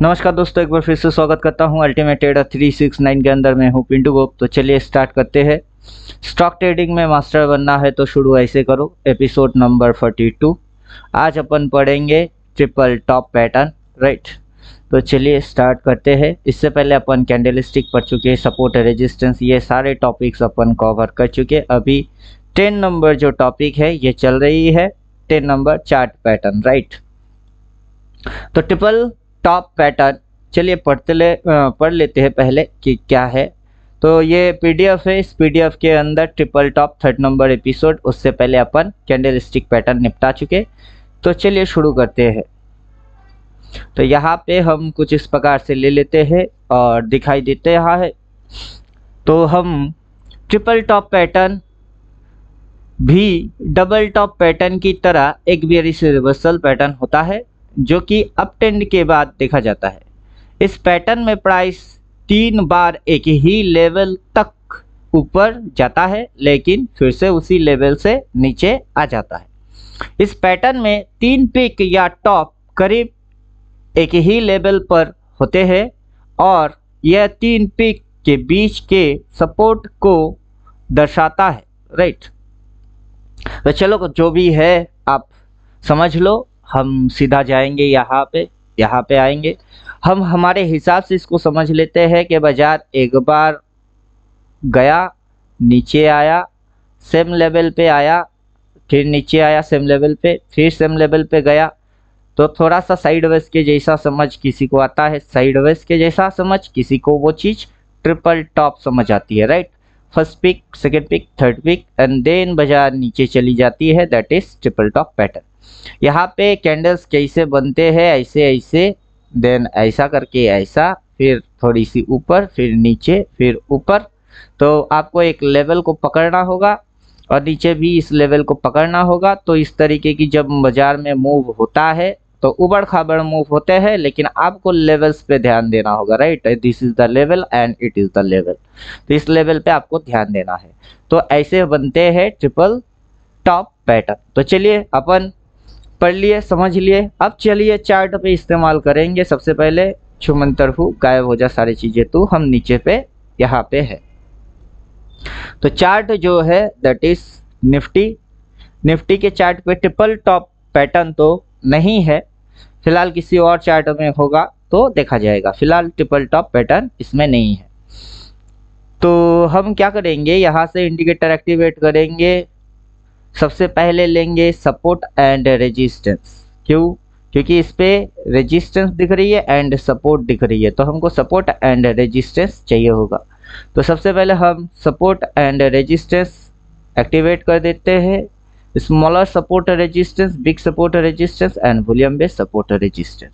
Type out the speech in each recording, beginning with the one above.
नमस्कार दोस्तों, एक बार फिर से स्वागत करता हूं अल्टीमेट ट्रेडर 369 के अंदर। मैं हूं पिंटू गोप। तो चलिए स्टार्ट करते हैं। स्टॉक ट्रेडिंग में मास्टर बनना है तो शुरू ऐसे करो, एपिसोड नंबर 42। आज अपन पढ़ेंगे ट्रिपल टॉप पैटर्न, राइट। तो चलिए स्टार्ट करते हैं। इससे पहले अपन कैंडलस्टिक पढ़ चुके हैं, सपोर्ट रेजिस्टेंस, ये सारे टॉपिक्स अपन कवर कर चुके। अभी 10 नंबर जो टॉपिक है ये चल रही है, 10 नंबर चार्ट पैटर्न, राइट। तो ट्रिपल टॉप पैटर्न चलिए पढ़ लेते हैं पहले कि क्या है। तो ये पीडीएफ है, इस पीडीएफ के अंदर triple top 3rd number episode, उससे पहले अपन कैंडलस्टिक पैटर्न निपटा चुके। तो चलिए शुरू करते हैं। तो यहाँ पे हम कुछ इस प्रकार से ले लेते हैं और दिखाई देते यहाँ है। तो हम ट्रिपल टॉप पैटर्न भी डबल टॉप पैटर्न की तरह एक बेयरिश रिवर्सल पैटर्न होता है जो कि अप ट्रेंड के बाद देखा जाता है। इस पैटर्न में प्राइस 3 बार एक ही लेवल तक ऊपर जाता है लेकिन फिर से उसी लेवल से नीचे आ जाता है। इस पैटर्न में 3 पिक या टॉप करीब एक ही लेवल पर होते हैं और यह 3 पिक के बीच के सपोर्ट को दर्शाता है, राइट। तो चलो जो भी है आप समझ लो। हम सीधा जाएंगे यहाँ पे आएंगे। हम हमारे हिसाब से इसको समझ लेते हैं कि बाजार एक बार गया, नीचे आया, सेम लेवल पे आया, फिर नीचे आया सेम लेवल पे, फिर सेम लेवल पे गया। तो थोड़ा सा साइडवेज के जैसा समझ किसी को आता है, साइडवेज के जैसा समझ किसी को वो चीज़ ट्रिपल टॉप समझ आती है, right. First peak, second peak, third peak and then बाजार नीचे चली जाती है, that is triple top pattern. यहाँ पे कैंडल्स कैसे बनते हैं, ऐसे ऐसे, देन ऐसा करके ऐसा, फिर थोड़ी सी ऊपर, फिर नीचे, फिर ऊपर। तो आपको एक लेवल को पकड़ना होगा और नीचे भी इस लेवल को पकड़ना होगा। तो इस तरीके की जब बाजार में मूव होता है तो उबड़ खाबड़ मूव होते हैं, लेकिन आपको लेवल्स पे ध्यान देना होगा, right. This is the level and it is the level. तो इस लेवल पे आपको ध्यान देना है। तो ऐसे बनते हैं ट्रिपल टॉप पैटर्न। तो चलिए अपन पढ़ लिए, समझ लिए। अब चलिए चार्ट पे इस्तेमाल करेंगे। सबसे पहले छुमंतर हूँ, गायब हो जा सारी चीजें, तो हम नीचे पे यहाँ पे है। तो चार्ट जो है दैट इज निफ्टी के चार्ट पे ट्रिपल टॉप पैटर्न तो नहीं है, फिलहाल किसी और चार्ट में होगा तो देखा जाएगा। फिलहाल ट्रिपल टॉप पैटर्न इसमें नहीं है। तो हम क्या करेंगे, यहाँ से इंडिकेटर एक्टिवेट करेंगे। सबसे पहले लेंगे सपोर्ट एंड रेजिस्टेंस। क्यों? क्योंकि इस पे रेजिस्टेंस दिख रही है एंड सपोर्ट दिख रही है, तो हमको सपोर्ट एंड रेजिस्टेंस चाहिए होगा। तो सबसे पहले हम सपोर्ट एंड रेजिस्टेंस एक्टिवेट कर देते हैं। Smaller support resistance, big support resistance and volume based support resistance.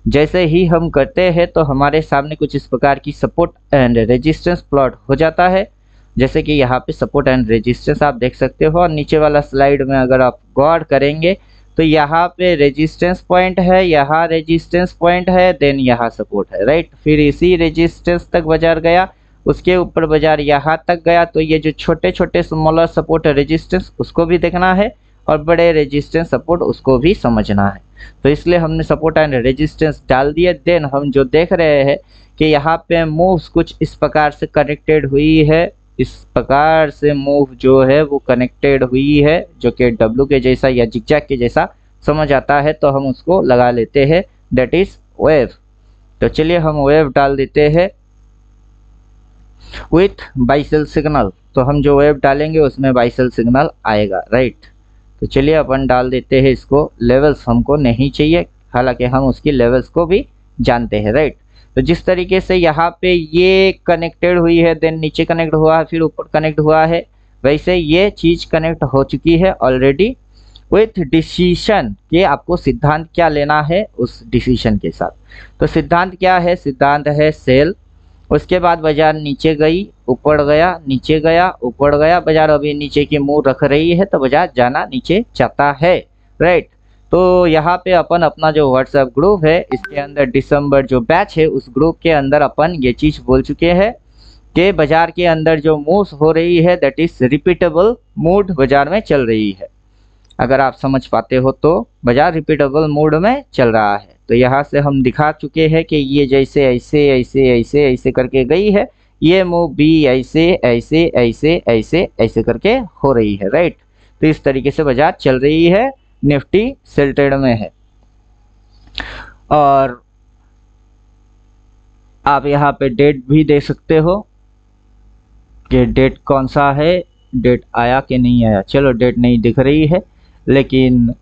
जैसे ही हम करते हैं तो हमारे सामने कुछ इस प्रकार की सपोर्ट एंड रेजिस्टेंस प्लॉट हो जाता है। जैसे कि यहाँ पे सपोर्ट एंड रेजिस्टेंस आप देख सकते हो, और नीचे वाला स्लाइड में अगर आप गौर करेंगे तो यहाँ पे रेजिस्टेंस पॉइंट है, यहाँ रेजिस्टेंस पॉइंट है, देन यहाँ सपोर्ट है, राइट। फिर इसी रेजिस्टेंस तक बाजार गया, उसके ऊपर बाजार यहाँ तक गया। तो ये जो छोटे छोटे स्मॉलर सपोर्ट रेजिस्टेंस उसको भी देखना है और बड़े रेजिस्टेंस सपोर्ट उसको भी समझना है। तो इसलिए हमने सपोर्ट एंड रेजिस्टेंस डाल दिए। देन हम जो देख रहे हैं कि यहाँ पे मूव्स कुछ इस प्रकार से कनेक्टेड हुई है, इस प्रकार से मूव जो है वो कनेक्टेड हुई है, जो कि डब्ल्यू के जैसा या जिगजैग के जैसा समझ आता है, तो हम उसको लगा लेते हैं, दैट इज वेव। तो चलिए हम वेव डाल देते हैं विथ बाई सेल सिग्नल। तो हम जो वेव डालेंगे उसमें बाई सेल सिग्नल आएगा, राइट। तो चलिए अपन डाल देते हैं इसको। लेवल्स हमको नहीं चाहिए, हालांकि हम उसकी लेवल्स को भी जानते हैं, राइट। तो जिस तरीके से यहाँ पे ये कनेक्टेड हुई है, देन नीचे कनेक्ट हुआ है, फिर ऊपर कनेक्ट हुआ है, वैसे ये चीज कनेक्ट हो चुकी है ऑलरेडी विथ डिसीजन कि आपको सिद्धांत क्या लेना है उस डिसीजन के साथ। तो सिद्धांत क्या है? सिद्धांत है सेल। उसके बाद बाजार नीचे गई, ऊपर गया, नीचे गया, ऊपर गया। बाजार अभी नीचे की मुंह रख रही है तो बाजार जाना नीचे चाहता है, राइट। तो यहाँ पे अपन अपना जो व्हाट्सएप ग्रुप है इसके अंदर दिसंबर जो बैच है उस ग्रुप के अंदर अपन ये चीज बोल चुके हैं कि बाजार के अंदर जो मूव्स हो रही है दैट इज रिपीटेबल मूड बाजार में चल रही है। अगर आप समझ पाते हो तो बाजार रिपीटेबल मूड में चल रहा है। तो यहाँ से हम दिखा चुके हैं कि ये जैसे ऐसे ऐसे ऐसे ऐसे करके गई है, ये मूव भी ऐसे ऐसे ऐसे ऐसे ऐसे करके हो रही है, राइट। तो इस तरीके से बाजार चल रही है, निफ्टी सेल ट्रेड में है। और आप यहाँ पे डेट भी दे सकते हो कि डेट कौन सा है, डेट आया कि नहीं आया। चलो डेट नहीं दिख रही है, लेकिन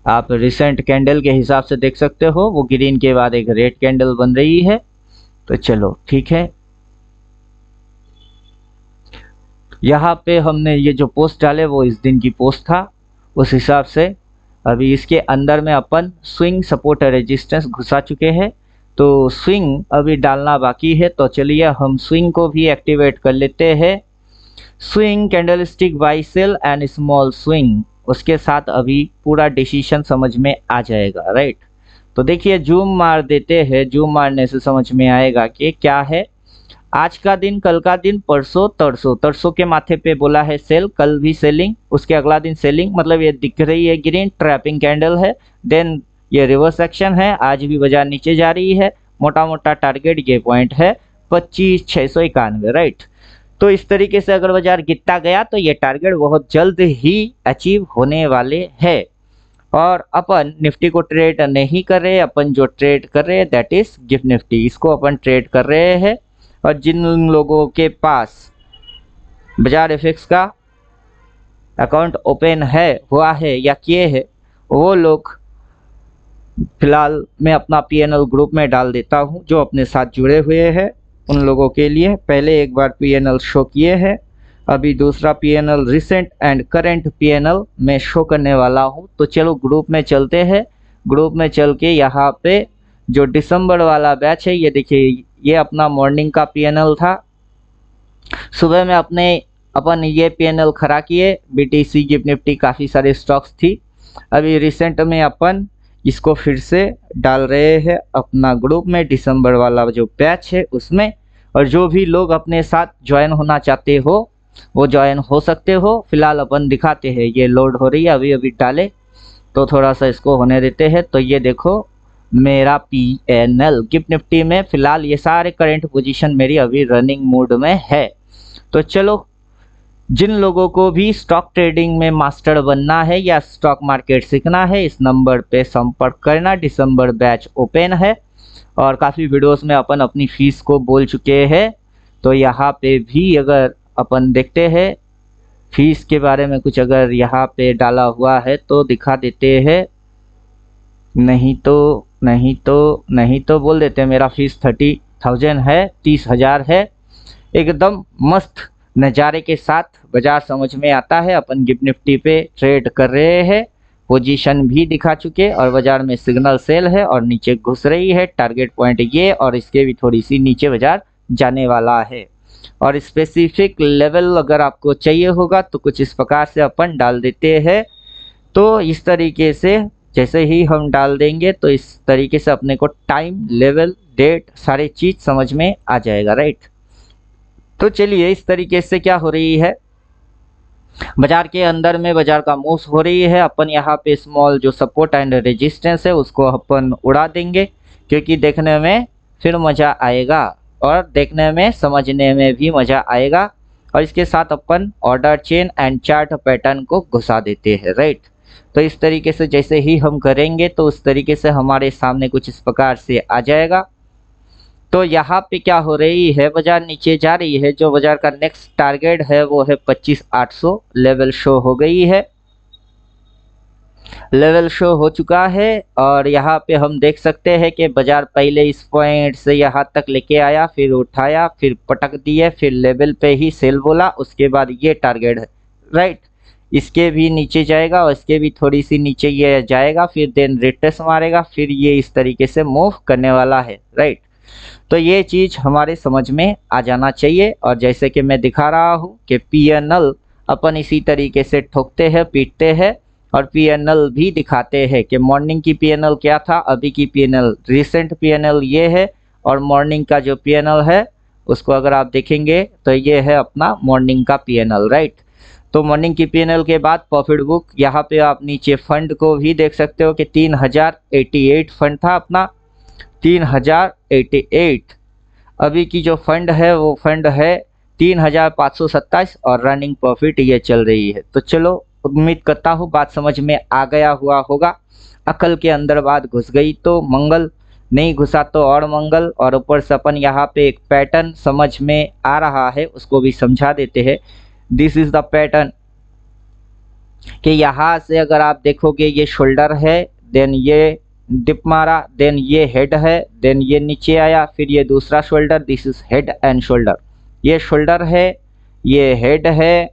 आप रिसेंट कैंडल के हिसाब से देख सकते हो, वो ग्रीन के बाद एक रेड कैंडल बन रही है। तो चलो ठीक है, यहाँ पे हमने ये जो पोस्ट डाले वो इस दिन की पोस्ट था, उस हिसाब से अभी इसके अंदर में अपन स्विंग सपोर्ट रेजिस्टेंस घुसा चुके हैं। तो स्विंग अभी डालना बाकी है, तो चलिए हम स्विंग को भी एक्टिवेट कर लेते हैं। Swing, candlestick, buy sell and small swing, उसके साथ अभी पूरा डिसीजन समझ में आ जाएगा, राइट। तो देखिए जूम मार देते हैं, जूम मारने से समझ में आएगा कि क्या है आज का दिन, कल का दिन, परसों तरसों, तरसों के माथे पे बोला है सेल, कल भी सेलिंग, उसके अगला दिन सेलिंग, मतलब ये दिख रही है ग्रीन ट्रैपिंग कैंडल है। देन ये रिवर्स एक्शन है, आज भी बाजार नीचे जा रही है। मोटा मोटा टारगेट ये पॉइंट है 25,691, राइट। तो इस तरीके से अगर बाजार गिरता गया तो ये टारगेट बहुत जल्द ही अचीव होने वाले हैं। और अपन निफ्टी को ट्रेड नहीं कर रहे, अपन जो ट्रेड कर रहे हैं दैट इज गिफ्ट निफ्टी, इसको अपन ट्रेड कर रहे हैं। और जिन लोगों के पास बाजार एफएक्स का अकाउंट ओपन है, हुआ है या किए हैं, वो लोग फिलहाल मैं अपना पीएनएल ग्रुप में डाल देता हूं, जो अपने साथ जुड़े हुए हैं उन लोगों के लिए। पहले एक बार पीएनएल शो किए हैं, अभी दूसरा PNL recent and current PNL में शो करने वाला हूं। तो चलो ग्रुप में चलते हैं। ग्रुप में चल के यहाँ पे जो दिसंबर वाला बैच है, ये देखिए, ये अपना मॉर्निंग का पीएनएल था। सुबह में अपन ये पीएनएल खड़ा किए, बीटीसी, गिफ्ट निफ्टी, काफ़ी सारे स्टॉक्स थी। अभी रिसेंट में अपन इसको फिर से डाल रहे हैं अपना ग्रुप में, दिसंबर वाला जो बैच है उसमें। और जो भी लोग अपने साथ ज्वाइन होना चाहते हो वो ज्वाइन हो सकते हो। फिलहाल अपन दिखाते हैं, ये लोड हो रही है, अभी अभी डाले तो थोड़ा सा इसको होने देते हैं। तो ये देखो मेरा पीएनएल गिफ्ट निफ्टी में फिलहाल ये सारे करंट पोजीशन मेरी अभी रनिंग मोड में है। तो चलो, जिन लोगों को भी स्टॉक ट्रेडिंग में मास्टर बनना है या स्टॉक मार्केट सीखना है, इस नंबर पे संपर्क करना। दिसंबर बैच ओपन है और काफ़ी वीडियोस में अपन अपनी फीस को बोल चुके हैं। तो यहाँ पे भी अगर अपन देखते हैं फीस के बारे में कुछ अगर यहाँ पे डाला हुआ है तो दिखा देते हैं, नहीं तो बोल देते हैं मेरा फीस 30,000 है, 30,000 है। एकदम मस्त नज़ारे के साथ बाजार समझ में आता है। अपन गिफ्ट निफ्टी पे ट्रेड कर रहे हैं, पोजीशन भी दिखा चुके और बाजार में सिग्नल सेल है और नीचे घुस रही है। टारगेट पॉइंट ये और इसके भी थोड़ी सी नीचे बाजार जाने वाला है। और स्पेसिफिक लेवल अगर आपको चाहिए होगा तो कुछ इस प्रकार से अपन डाल देते हैं। तो इस तरीके से जैसे ही हम डाल देंगे तो इस तरीके से अपने को टाइम, लेवल, डेट सारी चीज़ समझ में आ जाएगा, राइट। तो चलिए, इस तरीके से क्या हो रही है बाजार के अंदर में, बाजार का मूव्स हो रही है। अपन यहाँ पे स्मॉल जो सपोर्ट एंड रेजिस्टेंस है उसको अपन उड़ा देंगे, क्योंकि देखने में फिर मज़ा आएगा और देखने में समझने में भी मज़ा आएगा। और इसके साथ अपन order chain and chart pattern को घुसा देते हैं, राइट। तो इस तरीके से जैसे ही हम करेंगे तो उस तरीके से हमारे सामने कुछ इस प्रकार से आ जाएगा। तो यहाँ पे क्या हो रही है, बाजार नीचे जा रही है। जो बाजार का नेक्स्ट टारगेट है वो है 25,800, लेवल शो हो गई है, लेवल शो हो चुका है। और यहाँ पे हम देख सकते हैं कि बाजार पहले इस पॉइंट से यहाँ तक लेके आया, फिर उठाया, फिर पटक दिए, फिर लेवल पे ही सेल बोला, उसके बाद ये टारगेट है, राइट। इसके भी नीचे जाएगा और इसके भी थोड़ी सी नीचे ये जाएगा, फिर देन रिट्रेस मारेगा, फिर ये इस तरीके से मूव करने वाला है, राइट। तो ये चीज़ हमारे समझ में आ जाना चाहिए। और जैसे कि मैं दिखा रहा हूँ कि पीएनएल अपन इसी तरीके से ठोकते हैं, पीटते हैं और पीएनएल भी दिखाते हैं कि मॉर्निंग की पीएनएल क्या था, अभी की पीएनएल, रिसेंट पीएनएल ये है। और मॉर्निंग का जो पीएनएल है उसको अगर आप देखेंगे तो ये है अपना मॉर्निंग का पीएनएल, राइट। तो मॉर्निंग की पीएनएल के बाद प्रॉफिट बुक, यहाँ पे आप नीचे फंड को भी देख सकते हो कि 3088 फंड था अपना, 3088। अभी की जो फंड है वो फंड है 3527 और रनिंग प्रॉफिट ये चल रही है। तो चलो, उम्मीद करता हूँ बात समझ में आ गया हुआ होगा। अकल के अंदर बात घुस गई तो मंगल, नहीं घुसा तो और मंगल। और ऊपर से अपन यहाँ पे एक पैटर्न समझ में आ रहा है, उसको भी समझा देते हैं। दिस इज द पैटर्न कि यहाँ से अगर आप देखोगे ये शोल्डर है, देन ये डिप मारा, देन ये हेड है, देन ये नीचे आया, फिर ये दूसरा shoulder, this is head and shoulder. ये शोल्डर है, ये हेड है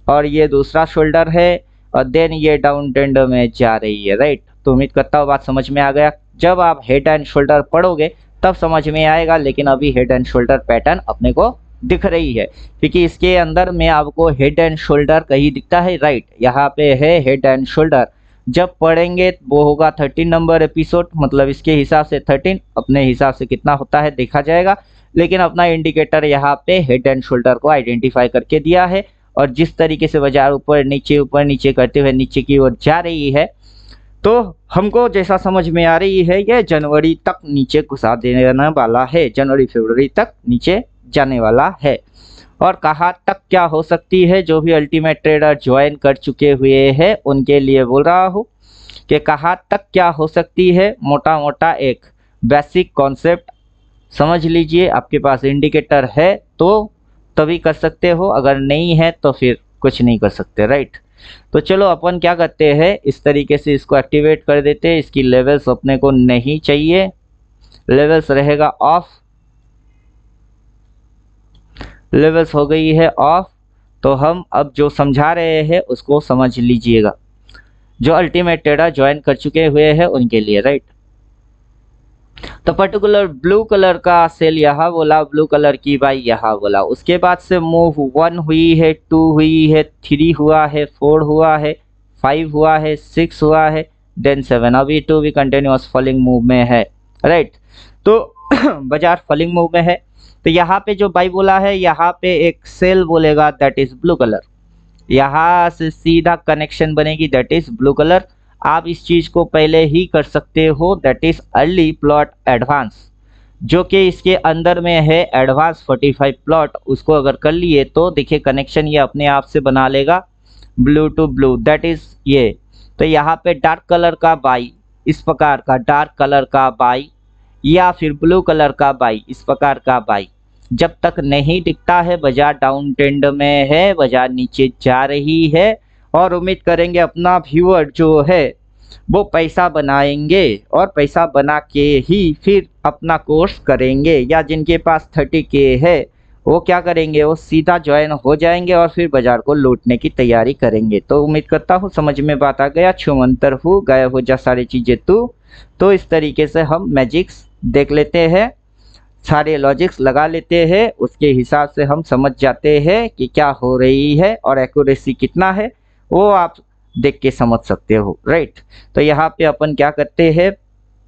और ये दूसरा शोल्डर है और देन ये डाउन ट्रेंड में जा रही है, राइट। तो उम्मीद करता हूँ बात समझ में आ गया। जब आप हेड एंड शोल्डर पढ़ोगे तब समझ में आएगा, लेकिन अभी हेड एंड शोल्डर पैटर्न अपने को दिख रही है, क्योंकि इसके अंदर में आपको हेड एंड शोल्डर कहीं दिखता है, राइट। यहाँ पे है हेड एंड शोल्डर। जब पढ़ेंगे वो होगा 13 नंबर एपिसोड, मतलब इसके हिसाब से 13, अपने हिसाब से कितना होता है देखा जाएगा। लेकिन अपना इंडिकेटर यहाँ पे हेड एंड शोल्डर को आइडेंटिफाई करके दिया है। और जिस तरीके से बाजार ऊपर नीचे करते हुए नीचे की ओर जा रही है, तो हमको जैसा समझ में आ रही है ये जनवरी तक नीचे घुसा देने वाला है, जनवरी फरवरी तक नीचे जाने वाला है। और कहाँ तक क्या हो सकती है, जो भी अल्टीमेट ट्रेडर ज्वाइन कर चुके हुए हैं उनके लिए बोल रहा हूँ कि कहाँ तक क्या हो सकती है। मोटा मोटा एक बेसिक कॉन्सेप्ट समझ लीजिए। आपके पास इंडिकेटर है तो तभी कर सकते हो, अगर नहीं है तो फिर कुछ नहीं कर सकते, राइट। तो चलो अपन क्या करते हैं, इस तरीके से इसको एक्टिवेट कर देते हैं। इसकी लेवल्स अपने को नहीं चाहिए, लेवल्स रहेगा ऑफ, लेवल्स हो गई है ऑफ। तो हम अब जो समझा रहे हैं उसको समझ लीजिएगा, जो अल्टीमेट ट्रेडर ज्वाइन कर चुके हुए हैं उनके लिए, राइट। तो पर्टिकुलर ब्लू कलर का सेल यहाँ बोला, ब्लू कलर की बाई यहाँ बोला। उसके बाद से मूव 1 हुई है, 2 हुई है, 3 हुआ है, 4 हुआ है, 5 हुआ है, 6 हुआ है, देन 7। अभी 2 भी कंटिन्यूअस फॉलिंग मूव में है, राइट। तो बाजार फॉलिंग मूव में है। तो यहाँ पे जो बाई बोला है, यहाँ पे एक सेल बोलेगा, दैट इज ब्लू कलर। यहाँ से सीधा कनेक्शन बनेगी, दैट इज ब्लू कलर। आप इस चीज को पहले ही कर सकते हो, that is early plot advance, जो कि इसके अंदर में है एडवांस 45 प्लॉट। उसको अगर कर लिए तो देखिए कनेक्शन ये अपने आप से बना लेगा, blue to blue, that is ये। तो यहाँ पे डार्क कलर का बाई, इस प्रकार का डार्क कलर का बाई, या फिर ब्लू कलर का बाई, इस प्रकार का बाई जब तक नहीं दिखता है, बाजार डाउन ट्रेंड में है, बाजार नीचे जा रही है। और उम्मीद करेंगे अपना व्यूअर जो है वो पैसा बनाएंगे और पैसा बना के ही फिर अपना कोर्स करेंगे, या जिनके पास 30K है वो क्या करेंगे, वो सीधा ज्वाइन हो जाएंगे और फिर बाजार को लूटने की तैयारी करेंगे। तो उम्मीद करता हूँ समझ में बात आ गया। छुमंतर हूँ, गायब हो जा सारी चीज़ें तू। तो इस तरीके से हम मैजिक्स देख लेते हैं, सारे लॉजिक्स लगा लेते हैं, उसके हिसाब से हम समझ जाते हैं कि क्या हो रही है और एक्यूरेसी कितना है, वो आप देख के समझ सकते हो, राइट। तो यहाँ पे अपन क्या करते हैं,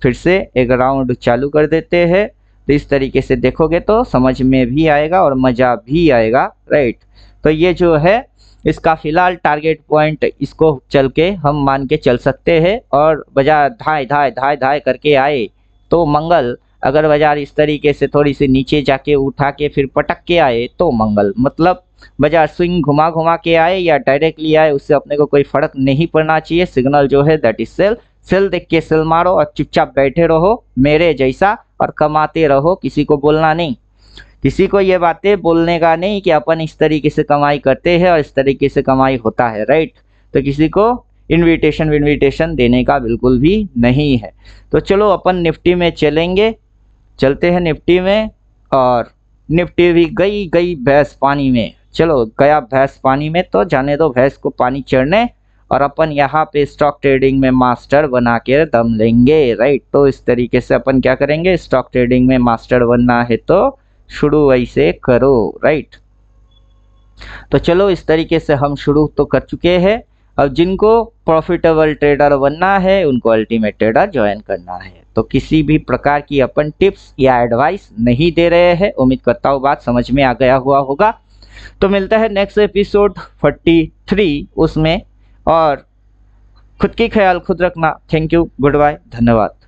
फिर से एक राउंड चालू कर देते हैं। तो इस तरीके से देखोगे तो समझ में भी आएगा और मज़ा भी आएगा, राइट। तो ये जो है इसका फिलहाल टारगेट पॉइंट, इसको चल के हम मान के चल सकते हैं। और बाजार धाए धाए धाए धाए करके आए तो मंगल, अगर बाजार इस तरीके से थोड़ी सी नीचे जाके उठा के फिर पटक के आए तो मंगल, मतलब बाजार स्विंग घुमा घुमा के आए या डायरेक्टली आए, उससे अपने को कोई फर्क नहीं पड़ना चाहिए। सिग्नल जो है दैट इज सेल, सेल देख के सेल मारो और चुपचाप बैठे रहो मेरे जैसा और कमाते रहो, किसी को बोलना नहीं, किसी को ये बातें बोलने का नहीं कि अपन इस तरीके से कमाई करते हैं और इस तरीके से कमाई होता है, राइट। तो किसी को इन्विटेशन देने का बिल्कुल भी नहीं है। तो चलो अपन निफ्टी में चलते हैं निफ्टी में। और निफ्टी भी गई भैंस पानी में, चलो गया भैंस पानी में तो जाने दो भैंस को पानी चढ़ने, और अपन यहाँ पे स्टॉक ट्रेडिंग में मास्टर बना के दम लेंगे, राइट। तो इस तरीके से अपन क्या करेंगे, स्टॉक ट्रेडिंग में मास्टर बनना है तो शुरू वैसे करो, राइट। तो चलो इस तरीके से हम शुरू तो कर चुके हैं। अब जिनको प्रॉफिटेबल ट्रेडर बनना है उनको अल्टीमेट ट्रेडर ज्वाइन करना है। तो किसी भी प्रकार की अपन टिप्स या एडवाइस नहीं दे रहे हैं। उम्मीद करता हूँ बात समझ में आ गया हुआ होगा। तो मिलता है नेक्स्ट एपिसोड 43 उसमें, और खुद की ख्याल खुद रखना। थैंक यू, गुड बाय, धन्यवाद।